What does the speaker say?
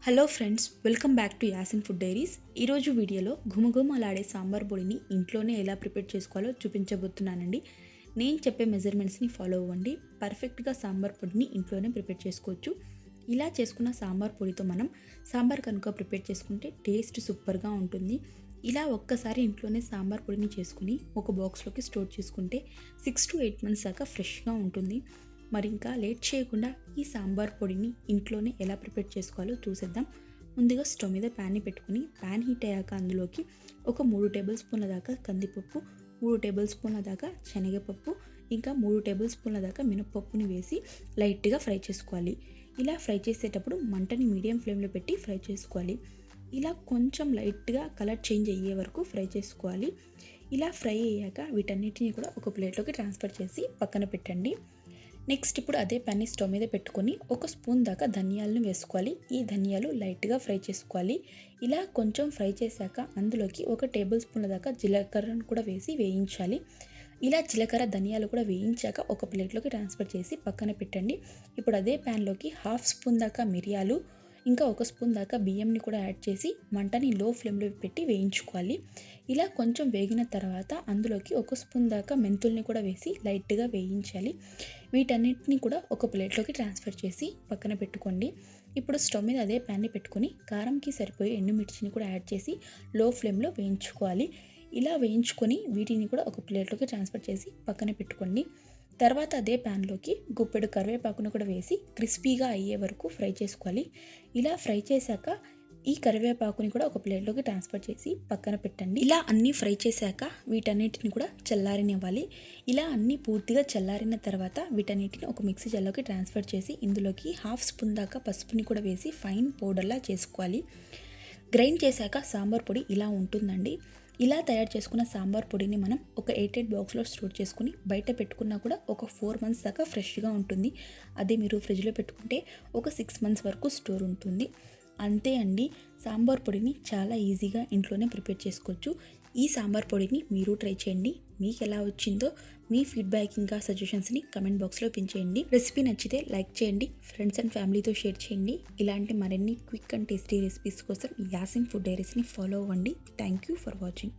Hello friends, welcome back to Yasin food diaries. ఈరోజు వీడియోలో ఘుమఘుమలాడే సాంబార్ పొడిని ఇంట్లోనే ఎలా ప్రిపేర్ చేసుకోవాలో చూపించబోతున్నానండి. నేను చెప్పే మెజర్మెంట్స్ని ఫాలో అవ్వండి. పర్ఫెక్ట్గా సాంబార్ పొడిని ఇంట్లోనే ప్రిపేర్ చేసుకోవచ్చు. ఇలా చేసుకున్న సాంబార్ పొడితో మనం సాంబార్ కనుక ప్రిపేర్ చేసుకుంటే టేస్ట్ సూపర్గా ఉంటుంది. ఇలా ఒక్కసారి ఇంట్లోనే సాంబార్ పొడిని చేసుకుని ఒక బాక్స్లోకి స్టోర్ చేసుకుంటే 6 to 8 months దాకా ఫ్రెష్గా ఉంటుంది. మరి ఇంకా లేట్ చేయకుండా ఈ సాంబార్ పొడిని ఇంట్లోనే ఎలా ప్రిపేర్ చేసుకోవాలో చూసేద్దాం. ముందుగా స్టవ్ మీద ప్యాన్ని పెట్టుకుని ప్యాన్ హీట్ అయ్యాక అందులోకి ఒక 3 టేబుల్ స్పూన్ల దాకా కందిపప్పు, 3 టేబుల్ స్పూన్ల దాకా శనగపప్పు, ఇంకా 3 టేబుల్ స్పూన్ల దాకా మినపప్పుని వేసి లైట్గా ఫ్రై చేసుకోవాలి. ఇలా ఫ్రై చేసేటప్పుడు మంటని మీడియం ఫ్లేమ్లో పెట్టి ఫ్రై చేసుకోవాలి. ఇలా కొంచెం లైట్గా కలర్ చేంజ్ అయ్యే వరకు ఫ్రై చేసుకోవాలి. ఇలా ఫ్రై అయ్యాక వీటన్నిటిని కూడా ఒక ప్లేట్లోకి ట్రాన్స్ఫర్ చేసి పక్కన పెట్టండి. నెక్స్ట్ ఇప్పుడు అదే ప్యాన్ని స్టవ్ మీద పెట్టుకొని ఒక స్పూన్ దాకా ధనియాలను వేసుకోవాలి. ఈ ధనియాలు లైట్గా ఫ్రై చేసుకోవాలి. ఇలా కొంచెం ఫ్రై చేశాక అందులోకి ఒక టేబుల్ స్పూన్ల దాకా జీలకర్రను కూడా వేసి వేయించాలి. ఇలా జీలకర్ర ధనియాలు కూడా వేయించాక ఒక ప్లేట్లోకి ట్రాన్స్ఫర్ చేసి పక్కన పెట్టండి. ఇప్పుడు అదే ప్యాన్లోకి హాఫ్ స్పూన్ దాకా మిరియాలు, ఇంకా ఒక స్పూన్ దాకా బియ్యంని కూడా యాడ్ చేసి మంటని లో ఫ్లేమ్లో పెట్టి వేయించుకోవాలి. ఇలా కొంచెం వేగిన తర్వాత అందులోకి ఒక స్పూన్ దాకా మెంతుల్ని కూడా వేసి లైట్గా వేయించాలి. వీటన్నిటిని కూడా ఒక ప్లేట్లోకి ట్రాన్స్ఫర్ చేసి పక్కన పెట్టుకోండి. ఇప్పుడు స్టవ్ మీద అదే ప్యాన్ని పెట్టుకొని కారంకి సరిపోయే ఎండుమిర్చిని కూడా యాడ్ చేసి లో ఫ్లేమ్లో వేయించుకోవాలి. ఇలా వేయించుకొని వీటిని కూడా ఒక ప్లేట్లోకి ట్రాన్స్ఫర్ చేసి పక్కన పెట్టుకోండి. తర్వాత అదే ప్యాన్లోకి గుప్పెడు కరివేపాకును కూడా వేసి క్రిస్పీగా అయ్యే వరకు ఫ్రై చేసుకోవాలి. ఇలా ఫ్రై చేశాక ఈ కరివేపాకుని కూడా ఒక ప్లేట్లోకి ట్రాన్స్ఫర్ చేసి పక్కన పెట్టండి. ఇలా అన్నీ ఫ్రై చేశాక వీటన్నిటిని కూడా చల్లారనివ్వాలి. ఇలా అన్నీ పూర్తిగా చల్లారిన తర్వాత వీటన్నిటిని ఒక మిక్సీ జార్లోకి ట్రాన్స్ఫర్ చేసి ఇందులోకి హాఫ్ స్పూన్ దాకా పసుపుని కూడా వేసి ఫైన్ పౌడర్లా చేసుకోవాలి. గ్రైండ్ చేశాక సాంబార్ పొడి ఇలా ఉంటుందండి. ఇలా తయారు చేసుకున్న సాంబార్ పొడిని మనం ఒక 8 బాక్స్లో స్టోర్ చేసుకుని బయట పెట్టుకున్నా కూడా ఒక 4 months దాకా ఫ్రెష్గా ఉంటుంది. అదే మీరు ఫ్రిడ్జ్లో పెట్టుకుంటే ఒక 6 months వరకు స్టోర్ ఉంటుంది. అంతే అండి, సాంబార్ పొడిని చాలా ఈజీగా ఇంట్లోనే ప్రిపేర్ చేసుకోవచ్చు. ఈ సాంబార్ పొడిని మీరు ట్రై చేయండి. మీకు ఎలా వచ్చిందో మీ ఫీడ్బ్యాక్ ఇంకా సజెషన్స్ని కమెంట్ బాక్స్లో పించేయండి. రెసిపీ నచ్చితే లైక్ చేయండి, ఫ్రెండ్స్ అండ్ ఫ్యామిలీతో షేర్ చేయండి. ఇలాంటి మరిన్ని క్విక్ అండ్ టేస్టీ రెసిపీస్ కోసం యాసిన్ ఫుడ్ డైరీస్ని ఫాలో అవ్వండి. Thank you for watching.